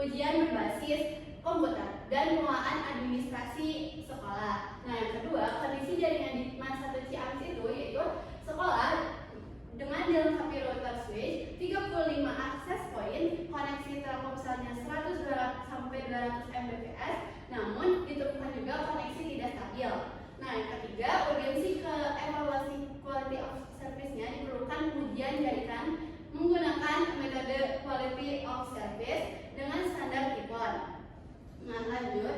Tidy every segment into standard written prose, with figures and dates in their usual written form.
ujian berbasis komputer, dan pengelolaan administrasi sekolah. Nah, yang kedua, kondisi jaringan di MAN 1 Ciamis itu yaitu sekolah dengan dilengkapi router switch, 35 akses point, koneksi Telkomselnya 100 sampai 200 Mbps, namun ditemukan juga koneksi tidak stabil. Nah, yang ketiga, urgensi ke evaluasi quality of service-nya diperlukan ujian jaringan menggunakan metode quality of service dengan standar TIPON. Nah, lanjut.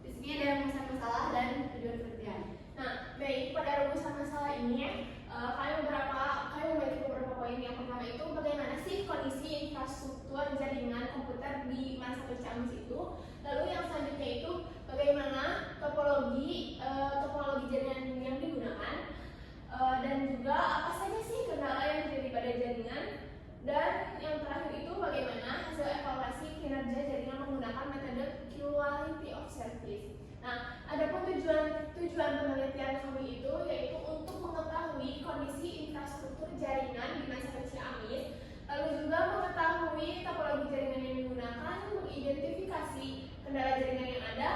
Di sini ada rumusan masalah dan tujuan penelitian. Nah, baik, pada rumusan masalah ini kami memiliki beberapa poin. Yang pertama itu bagaimana sih kondisi infrastruktur jaringan komputer di MAN 1 Ciamis itu. Lalu yang selanjutnya itu bagaimana topologi jaringan yang digunakan, dan juga apa saja sih kendala yang terjadi pada jaringan. Dan yang terakhir itu bagaimana hasil evaluasi kinerja jaringan menggunakan metode quality of service. Nah, adapun tujuan penelitian kami itu yaitu untuk mengetahui kondisi infrastruktur jaringan di MAN 1 Ciamis, lalu juga mengetahui topologi jaringan yang digunakan, mengidentifikasi kendala jaringan yang ada,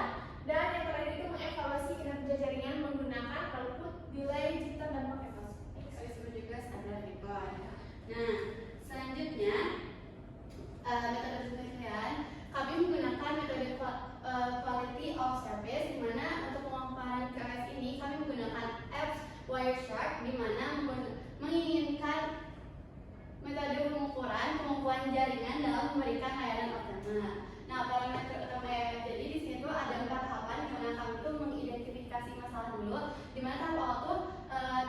dan yang terakhir itu mengevaluasi kinerja jaringan menggunakan output, delay, jitter, dan paket loss. Disebut juga standar TIPON. Nah, selanjutnya metode penelitian kami menggunakan metode quality of service, di mana untuk pemaparan QoS ini kami menggunakan apps Wireshark, di mana menginginkan metode pengukuran jaringan dalam memberikan layanan optimal. Nah, parameter utama yang jadi di sini tuh ada 4 tahapan, di mana kami tuh mengidentifikasi masalah dulu, di mana tahap awal tuh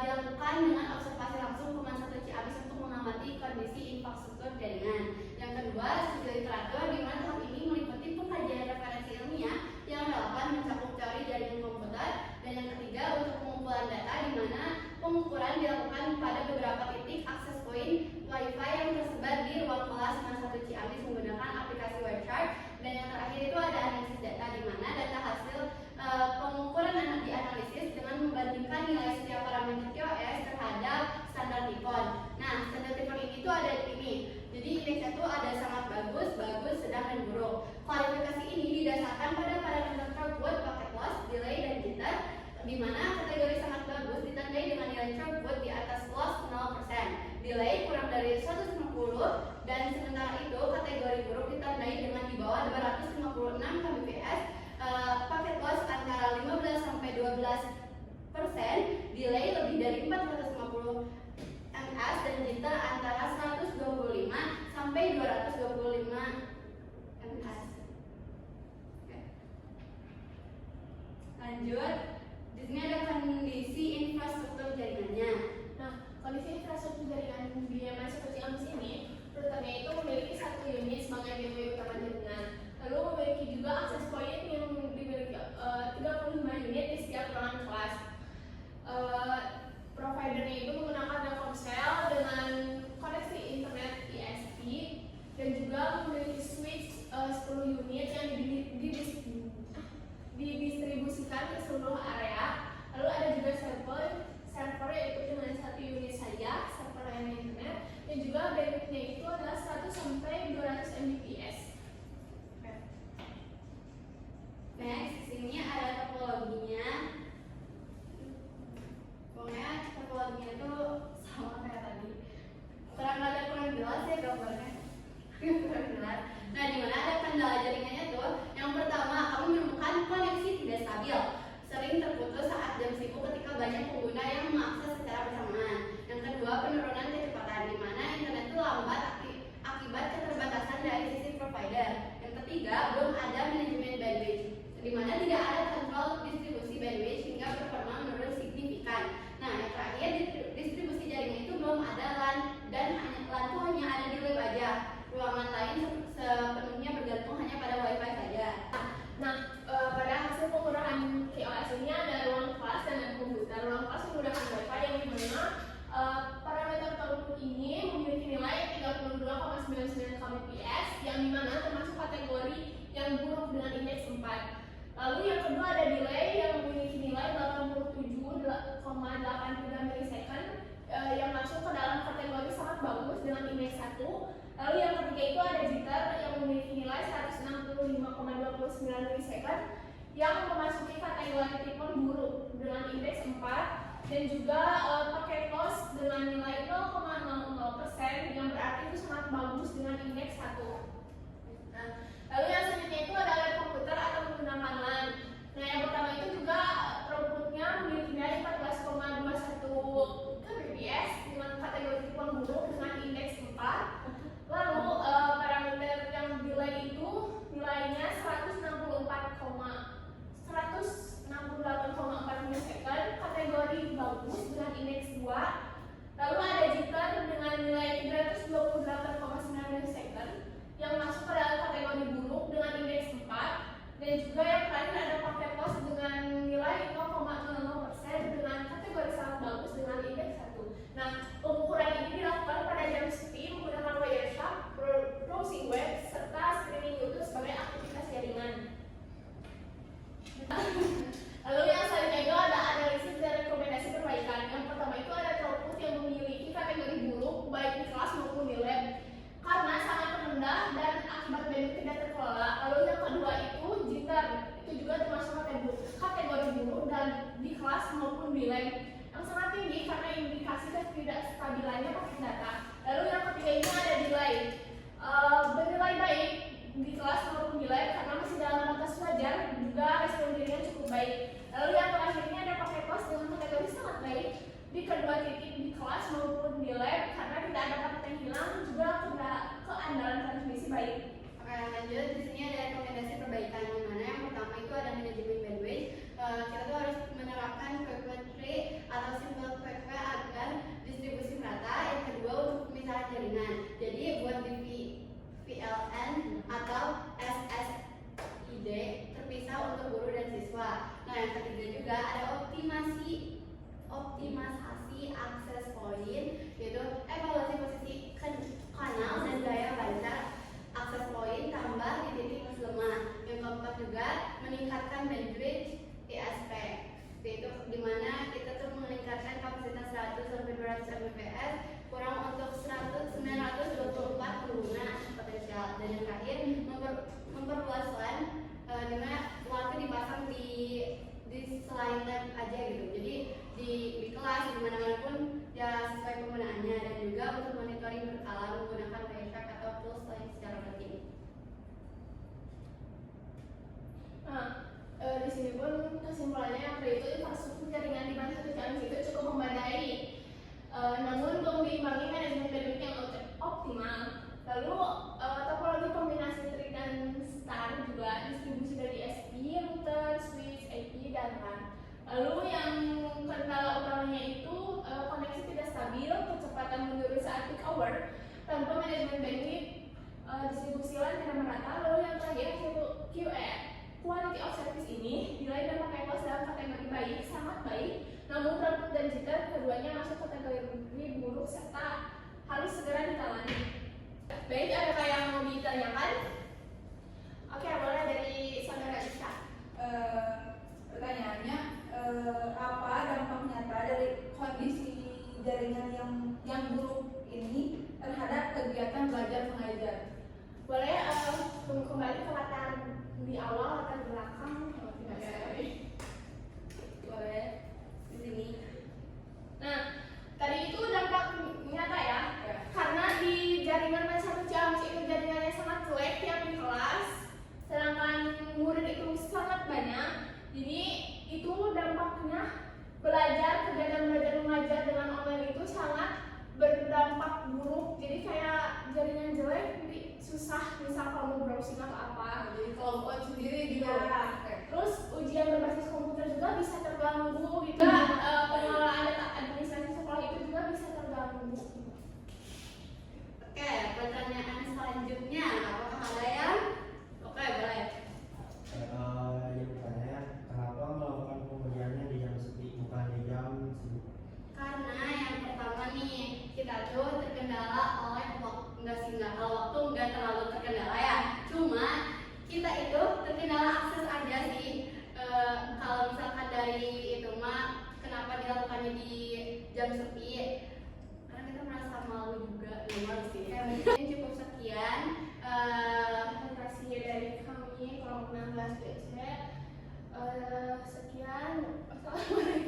dilakukan dengan observasi langsung ke MAN 1 Ciamis untuk mengamati kondisi infrastruktur jaringan. Yang kedua, studi literatur, di mana tahap ini meliputi pengkajian referensi ilmiah yang relevan mencakup teori jaringan komputer. Dan yang ketiga, untuk pengumpulan data, di mana pengukuran dilakukan pada beberapa titik akses point Wi-Fi yang tersebar di ruang kelas MAN 1 Ciamis menggunakan aplikasi Wireshark. Dan yang terakhir itu ada analisis data, di mana data hasil pengukuran dianalisis dengan membandingkan nilai setiap parameter QoS terhadap standar TIPON. Nah, standar TIPON ini tuh ada ini. Jadi indeksnya tuh ada sangat bagus, sedang, dan buruk. Kualifikasi ini didasarkan pada parameter throughput, packet loss, delay, dan jitter, di mana kategori sangat bagus ditandai dengan nilai throughput di atas loss 0%, delay kurang dari 150, dan sementara itu kategori buruk ditandai dengan di bawah 256 kbps, packet loss antara 15 sampai 12%, delay lebih dari 450 ms, dan jitter antara 125 sampai 225 ms. Lanjut, di sini ada kondisi infrastruktur jaringannya. Nah, kondisi infrastruktur jaringan di MAN 1 Ciamis ini routernya itu memiliki 1 unit sebagai gateway utama jaringan. Lalu memiliki juga akses point yang dimiliki 35 unit di setiap ruangan kelas. Providernya itu menggunakan Telkomsel dengan koneksi internet ISP, dan juga memiliki switch 10 unit yang didistribusikan ke seluruh area. Lalu ada juga server yaitu dengan 1 unit saja, server layanan internet, dan juga bandwidth-nya itu adalah 100 sampai 200 Mbps. Next, sini ada topologinya. Pokoknya topologinya itu sama kayak tadi. Kurang jelas ya gambarnya. Kurang jelas. Nah, di mana ada kendala jaringannya tuh? Yang pertama, kamu menemukan koneksi tidak stabil, sering terputus saat jam sibuk ketika banyak pengguna yang mengakses secara bersamaan. Yang kedua, penurunan kecepatan, di mana internet itu lambat akibat keterbatasan dari sisi provider. Yang ketiga, belum ada manajemen bandwidth, di mana tidak ada kontrol distribusi bandwidth sehingga performa menurun signifikan. Nah, yang terakhir, distribusi jaringan itu belum ada LAN, dan LAN itu hanya ada di lab aja. Ruangan lain sepenuhnya bergantung hanya pada Wi-Fi saja. Nah, pada hasil pengurangan QoS ini ada ruang kelas dan komputer. Ruang kelas menggunakan Wi-Fi yang dimana parameter throughput ini memiliki nilai 32,99 kbps, yang dimana termasuk kategori yang buruk dengan indeks 4. Lalu yang kedua ada delay yang memiliki nilai 87,83 milisecond, yang masuk ke dalam kategori sangat bagus dengan indeks 1. Lalu yang ketiga itu ada jitter yang milisecond yang memasuki kategori tipe buruk dengan indeks 4 dan juga pakai close dengan nilai 0,00% yang berarti itu sangat bagus dengan indeks 1. Nah, lalu yang selanjutnya itu adalah komputer atau menggunakan LAN. Nah, yang pertama itu juga throughputnya memiliki nilai 14,21 kbps dengan kategori tipe buruk dengan indeks 4. Lalu parameter yang delay itu nilainya 168,4 milisecond, kategori bagus dengan indeks 2. Lalu ada jitter dengan nilai 328,9 milisecond yang masuk pada kategori buruk dengan indeks 4. Dan juga yang terakhir ada paket pos dengan nilai 0,00% dengan kategori sangat bagus dengan indeks 1. Nah, pengukuran ini dilakukan pada jam sepi menggunakan Wireshark, browsing web, serta streaming YouTube sebagai aktivitas jaringan. Lalu yang selanjutnya itu ada analisis dan rekomendasi perbaikan. Yang pertama itu ada throughput yang memiliki kategori buruk baik di kelas maupun di lab karena sangat rendah dan akibat bandwidth tidak terkelola. Lalu yang kedua itu jitter, itu juga termasuk kategori buruk dan di kelas maupun di lab yang sangat tinggi karena indikasi ketidakstabilannya paket data. Lalu yang ketiga ini ada delay, bernilai baik di kelas maupun di lab karena masih dalam batas wajar, juga respon jaringan cukup baik. Lalu yang terakhir ini ada paket kelas dengan kategori sangat baik di kedua titik di kelas maupun di lab karena tidak ada paket yang hilang, juga keandalan transmisi baik. Oke, lanjut. Di sini ada rekomendasi perbaikan yang mana yang pertama itu ada manajemen bandwidth. Kita tuh harus menerapkan frequent tree atau simple FQQ agar distribusi merata. Yang kedua untuk pemisahan jaringan. Jadi buat di VLN atau SSID terpisah untuk guru dan siswa. Nah, yang ketiga juga ada optimasi akses point, yaitu evaluasi posisi kanal dan daya baca akses point tambah di titik lemah. Yang keempat juga meningkatkan bandwidth ISP, yaitu dimana kita tuh meningkatkan kapasitas 100 sampai 200 Mbps kurang untuk 924 pengguna potensial. Dan yang terakhir memperluas LAN, dimana LAN itu dipasang di selain lab aja gitu. Jadi di kelas di mana-mana pun ya sesuai penggunaannya, dan juga untuk monitoring berkala menggunakan Wireshark atau tools lain secara rutin. Nah, di sini pun kesimpulannya yaitu infrastruktur jaringan di mana satu Ciamis itu cukup memadai, namun belum diimbangi manajemen bandwidth yang optimal. Lalu topologi kombinasi tree dan star, juga distribusi dari SP, router, switch, IP, dan LAN. Lalu yang kendala utamanya itu koneksi tidak stabil, kecepatan mundur saat peak hour, tanpa manajemen bandwidth, distribusi LAN tidak merata. Lalu yang terakhir yaitu QE, quality of service ini nilai dan pakai pos dalam kategori baik, sangat baik, namun throughput dan jitter keduanya masuk kategori buruk serta harus segera ditangani. Baik, adakah yang mau ditanyakan? Oke, boleh dari saudara Isha. Pertanyaannya, apa dampak nyata dari kondisi jaringan yang buruk ini terhadap kegiatan belajar mengajar? Boleh kembali ke latar di awal, latar belakang, kalau tidak salah. Boleh di sini. Nah, tadi itu dampak nyata ya, karena di jaringan Satu Ciamis itu jaringannya sangat jelek yang di kelas, sedangkan murid itu sangat banyak. Jadi itu dampaknya kegiatan belajar mengajar dengan online itu sangat berdampak buruk. Jadi kayak jaringan jelek, jadi susah misal kamu browsing atau apa. Jadi kelompok sendiri gitu. Ya. Terus ujian berbasis komputer juga bisa terganggu gitu. Pengelolaan data administrasi sekolah itu juga bisa terganggu. Oke, pertanyaan selanjutnya apakah ada yang? Oke, boleh. Yang bertanya, kenapa melakukan pengujiannya di jam sepi bukan di jam sibuk? Karena yang pertama nih, kita tuh terkendala oleh kalau waktu nggak terlalu terkendala ya. Cuma kita itu terkendala akses aja sih. Kalau misalkan dari itu mah kenapa dilakukannya di jam sepi? Karena kita merasa malu juga, malu sih. Mungkin cukup sekian. Presentasi dari kami kelompok 16 Sekian, wassalamualaikum